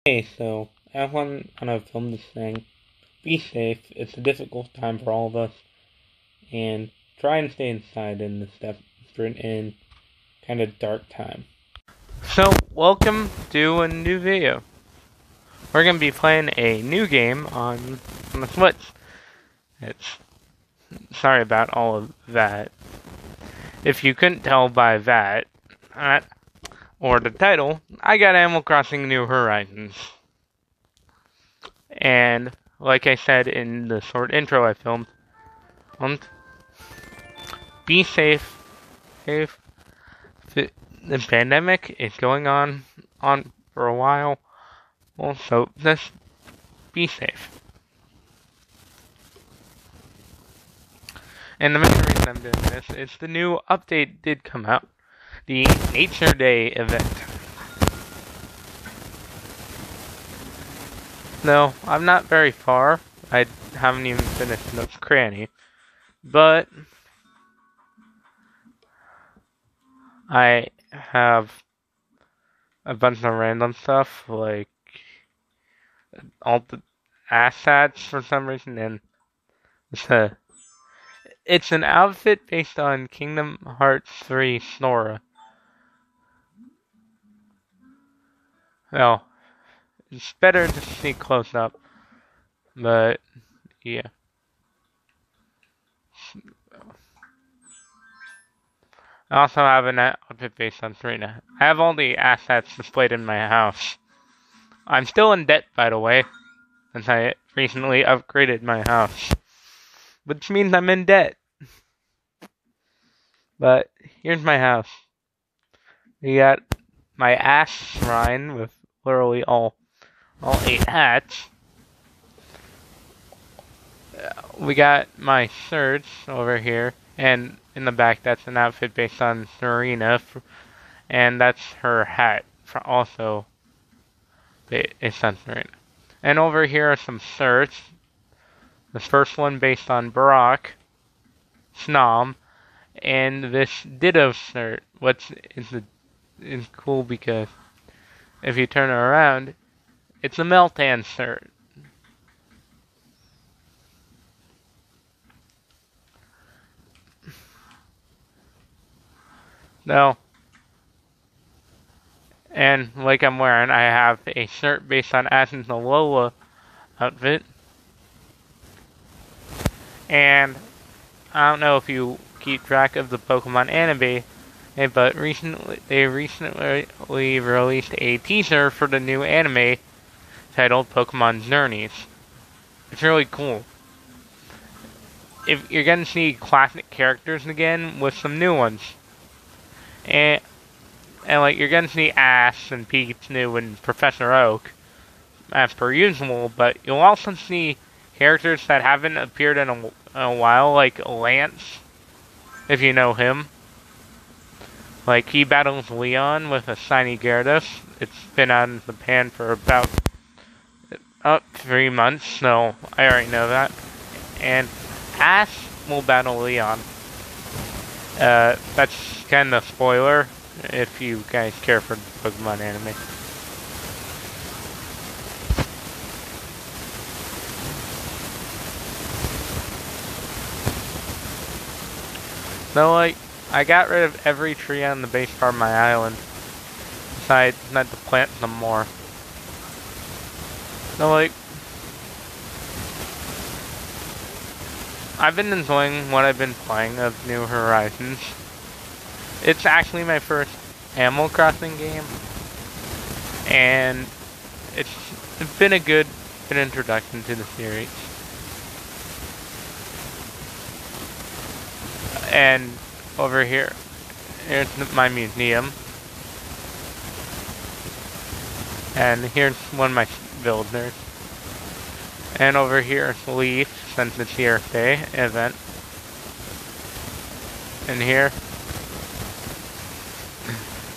Hey, so I want to film this thing. Be safe. It's a difficult time for all of us, and try and stay inside in this desperate and kind of dark time. So, welcome to a new video. We're gonna be playing a new game on the Switch. Sorry about all of that. If you couldn't tell by that, or the title, I got Animal Crossing New Horizons. And like I said in the short intro I filmed, be safe. The pandemic is going on for a while. Also, just be safe. And the main reason I'm doing this is the new update did come out. The Nature Day event. No, I'm not very far. I haven't even finished Nook's Cranny. But I have a bunch of random stuff, like all the assets for some reason, and it's an outfit based on Kingdom Hearts 3 Sora. Well, it's better to see close up, but yeah. I also have an outfit based on Serena. I have all the assets displayed in my house. I'm still in debt, by the way, since I recently upgraded my house. Which means I'm in debt. But here's my house. We got my ass shrine with literally all 8 hats. We got my shirts over here, and in the back that's an outfit based on Serena, and that's her hat, also based on Serena. And over here are some shirts. The first one based on Barack, Snom, and this Ditto shirt, which is cool because if you turn it around, it's a Meltan shirt. No. And like I'm wearing, I have a shirt based on Ashen's Alola outfit. And I don't know if you keep track of the Pokemon anime, but they recently released a teaser for the new anime titled Pokemon Journeys. It's really cool. If you're gonna see classic characters again with some new ones. And like you're gonna see Ash and Pikachu and Professor Oak as per usual, but you'll also see characters that haven't appeared in a while, like Lance, if you know him. Like, he battles Leon with a shiny Gyarados. It's been out in Japan for about 3 months, so I already know that. And Ash will battle Leon. That's kind of a spoiler if you guys care for the Pokemon anime. So, like, I got rid of every tree on the base part of my island. Besides, not to plant some more. So, like, I've been enjoying what I've been playing of New Horizons. It's actually my first Animal Crossing game. And it's been a good introduction to the series. And over here, here's my museum. And here's one of my villagers. And over here is Leaf, since it's the Earth Day event. And here,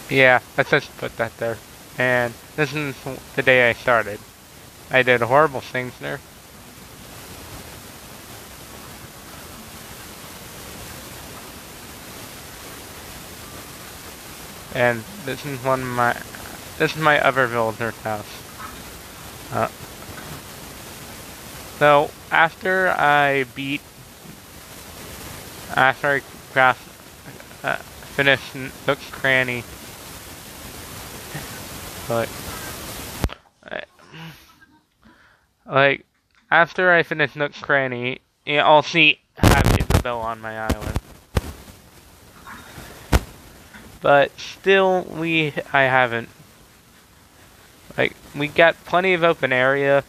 yeah, let's just put that there. And this is the day I started. I did horrible things there. And this is my other villager's house. Uh, so after I finished Nook's Cranny, like, uh, like after I finish Nook's Cranny, yeah, I'll have Isabel on my island. But still, I haven't. Like, we got plenty of open area,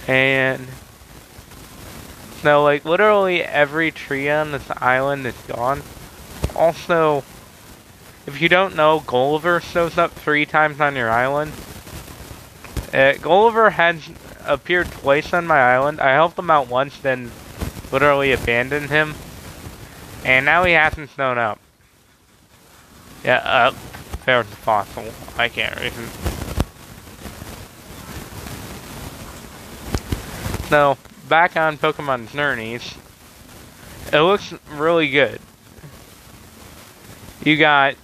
and so, like, literally every tree on this island is gone. Also, if you don't know, Gulliver shows up 3 times on your island. Gulliver has appeared twice on my island. I helped him out once, then literally abandoned him. And now he hasn't shown up. Yeah, there's a fossil. I can't reason. So, back on Pokemon's journeys, it looks really good. You got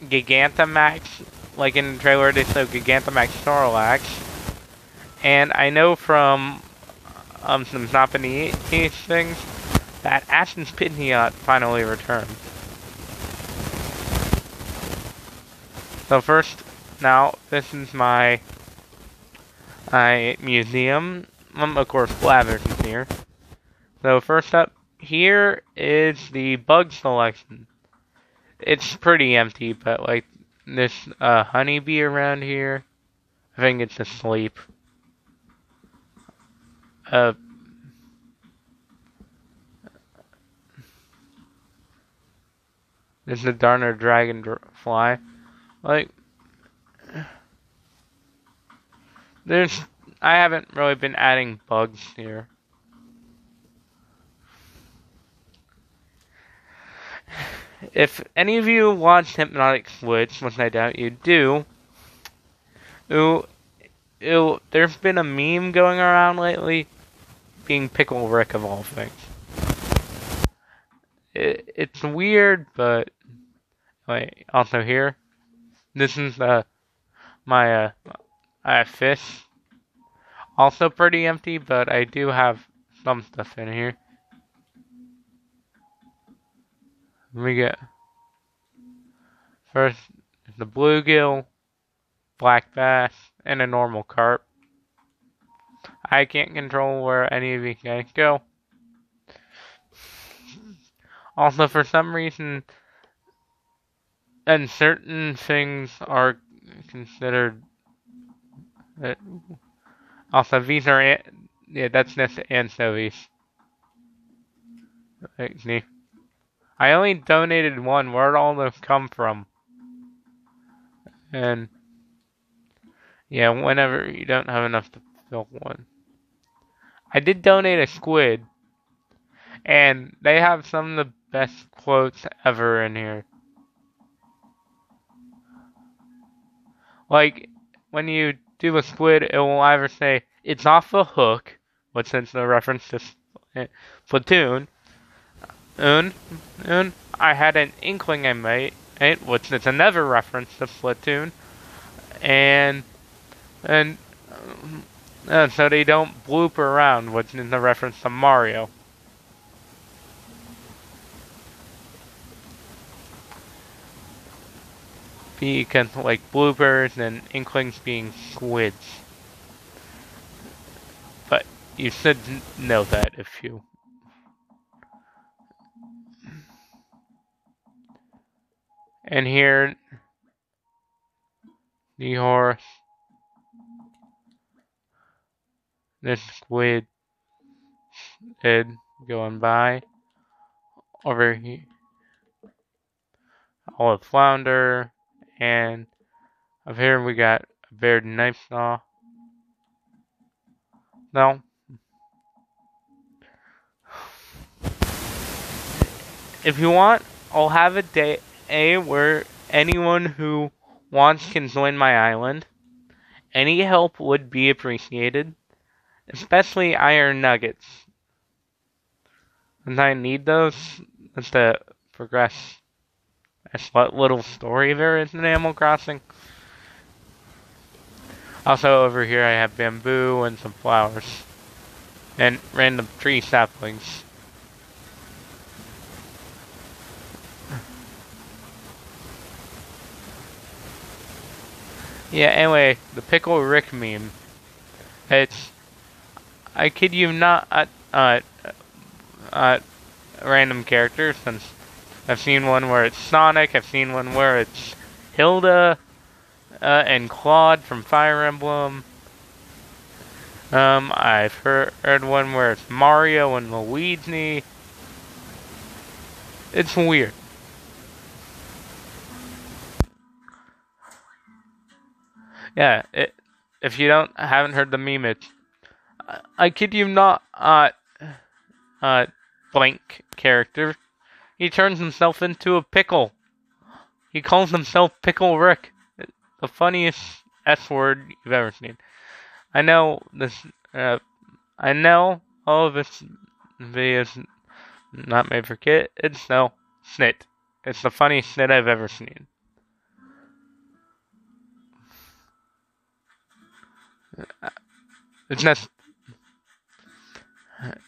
Gigantamax, like in the trailer they showed Gigantamax Snorlax. And I know from some Japanese things that Ashton's Pidgeot finally returned. So first, now this is my museum. Of course, Blathers is here. So first up, here is the bug selection. It's pretty empty, but like this honeybee around here, I think it's asleep. This is a Darner Dragonfly. Like, I haven't really been adding bugs here. If any of you watched Hypnotic Switch, which I doubt you do, there's been a meme going around lately, being Pickle Rick of all things. It's weird, but wait, also here, this is my fish. Also pretty empty, but I do have some stuff in here. We get first the bluegill, black bass, and a normal carp. I can't control where any of you guys go. Also, for some reason, and certain things are considered. Also, these are that's just anchovies. See, I only donated one. Where'd all those come from? And yeah, whenever you don't have enough to fill one. I did donate a squid, and they have some of the best quotes ever in here. Like, when you do a squid, it will either say, "It's off the hook," which is a reference to Splatoon. I had an inkling I might, which is another reference to Splatoon. And so they don't bloop around, which is a reference to Mario. Because, like, bloopers and inklings being squids. But you should know that if you... And here, the horse, this squid is going by. Over here, all of flounder, and up here we got a bearded knife saw. No. If you want, I'll have a day where anyone who wants can join my island. Any help would be appreciated, especially iron nuggets. And I need those to progress. That's what little story there is in Animal Crossing. Also over here I have bamboo and some flowers. And random tree saplings. Yeah, anyway, the Pickle Rick meme. It's, I kid you not, random characters, since I've seen one where it's Sonic, I've seen one where it's Hilda, and Claude from Fire Emblem. I've heard one where it's Mario and Luigi. It's weird. Yeah, if you haven't heard the meme, it's, I kid you not, blank character. He turns himself into a pickle. He calls himself Pickle Rick. The funniest S word you've ever seen. I know this, I know all of this video is not made for kids. It's no snit. It's the funniest snit I've ever seen. It's just,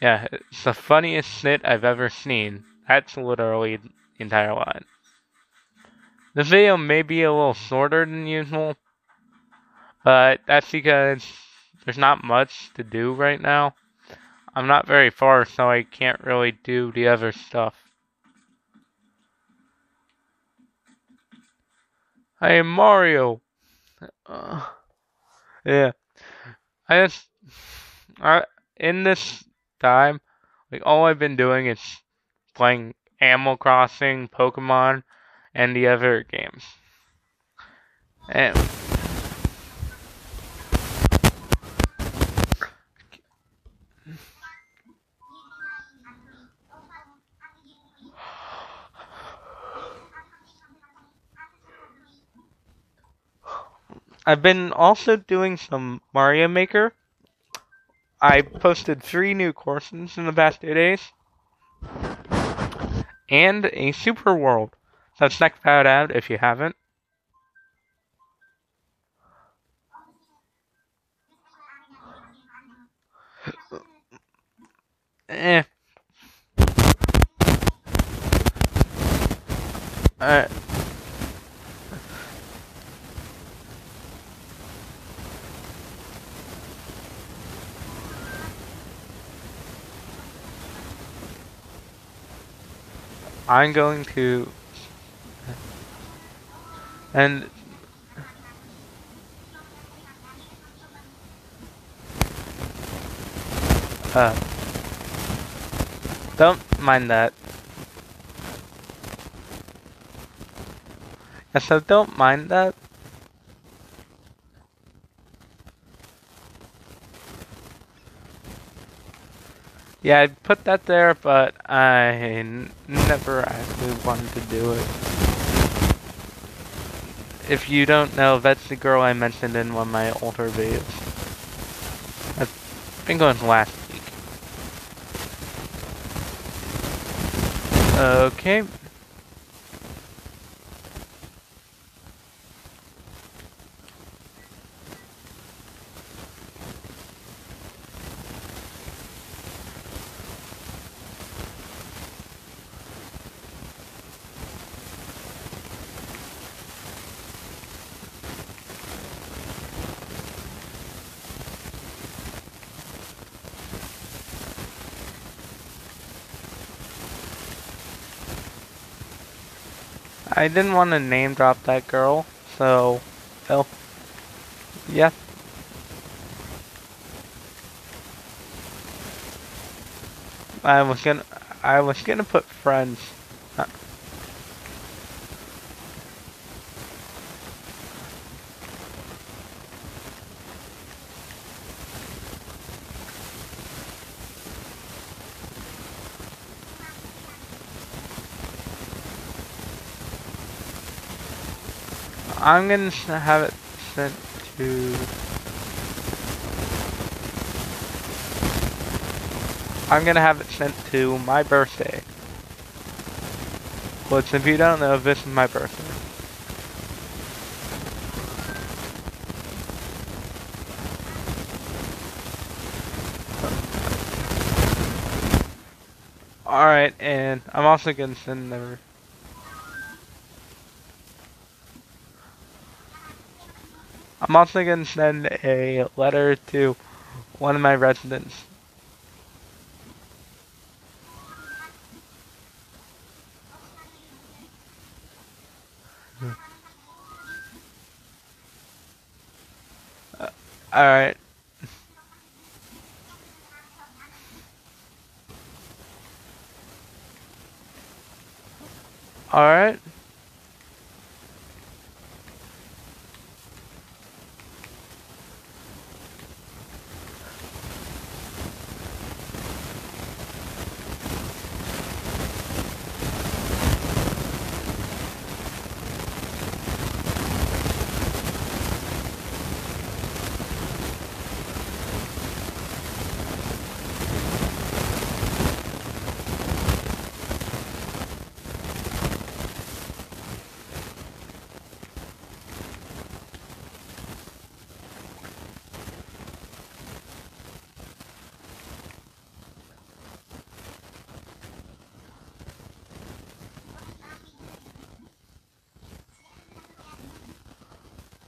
yeah, it's the funniest snit I've ever seen. That's literally the entire line. This video may be a little shorter than usual, but that's because there's not much to do right now. I'm not very far, so I can't really do the other stuff. I am Mario. Yeah. In this time, like, all I've been doing is playing Animal Crossing, Pokemon, and the other games. And I've been also doing some Mario Maker. I posted 3 new courses in the past 2 days. And a Super World. So check that out if you haven't. I'm going to, and don't mind that. Yeah, so don't mind that. Yeah, I put that there, but I never actually wanted to do it. If you don't know, that's the girl I mentioned in one of my older videos. I think it was last week. Okay. I didn't want to name drop that girl, so, well, yeah. I was gonna put friends. I'm gonna have it sent to. I'm gonna have it sent to my birthday. Which, if you don't know, this is my birthday. Alright, and I'm also gonna send them. I'm also gonna send a letter to one of my residents. Alright. Alright.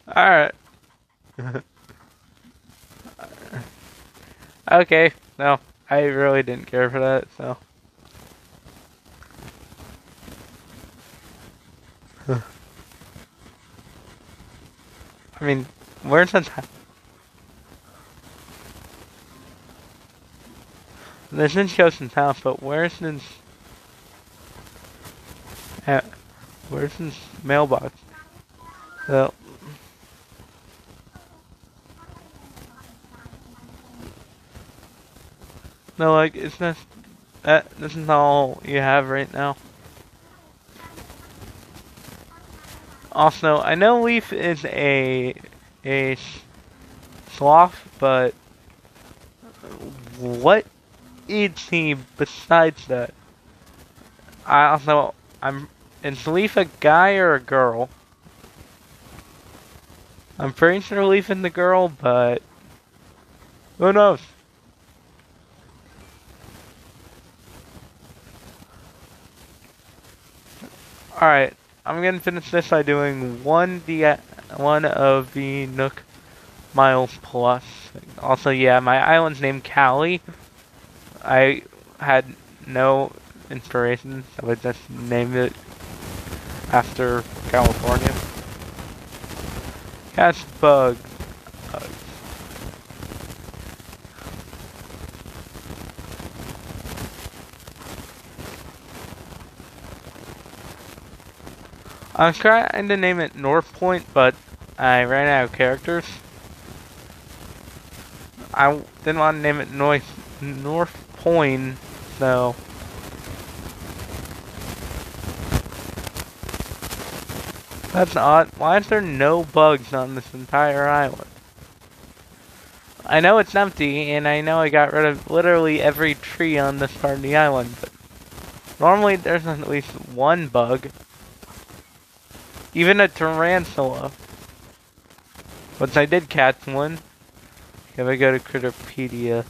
Alright. Okay, no, I really didn't care for that, so. I mean, where's the this didn't show some town, but where's this mailbox? So, no, like, it's not, this is all you have right now. Also, I know Leaf is a sloth, but what is he besides that? Is Leaf a guy or a girl? I'm pretty sure Leaf is the girl, but who knows? Alright, I'm gonna finish this by doing one of the Nook Miles Plus. Also, yeah, my island's named Cali. I had no inspiration, so I just named it after California. Catch bugs. I was trying to name it North Point, but I ran out of characters. I didn't want to name it North Point, so. That's odd. Why is there no bugs on this entire island? I know it's empty, and I know I got rid of literally every tree on this part of the island, but normally there's at least one bug. Even a tarantula. Once I did catch one. If I go to Critterpedia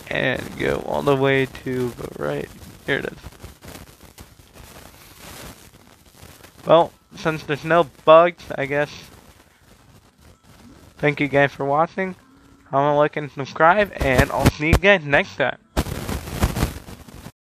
and go all the way to the right, here it is. Well, since there's no bugs, I guess. Thank you guys for watching. Comment, like, and subscribe, and I'll see you guys next time.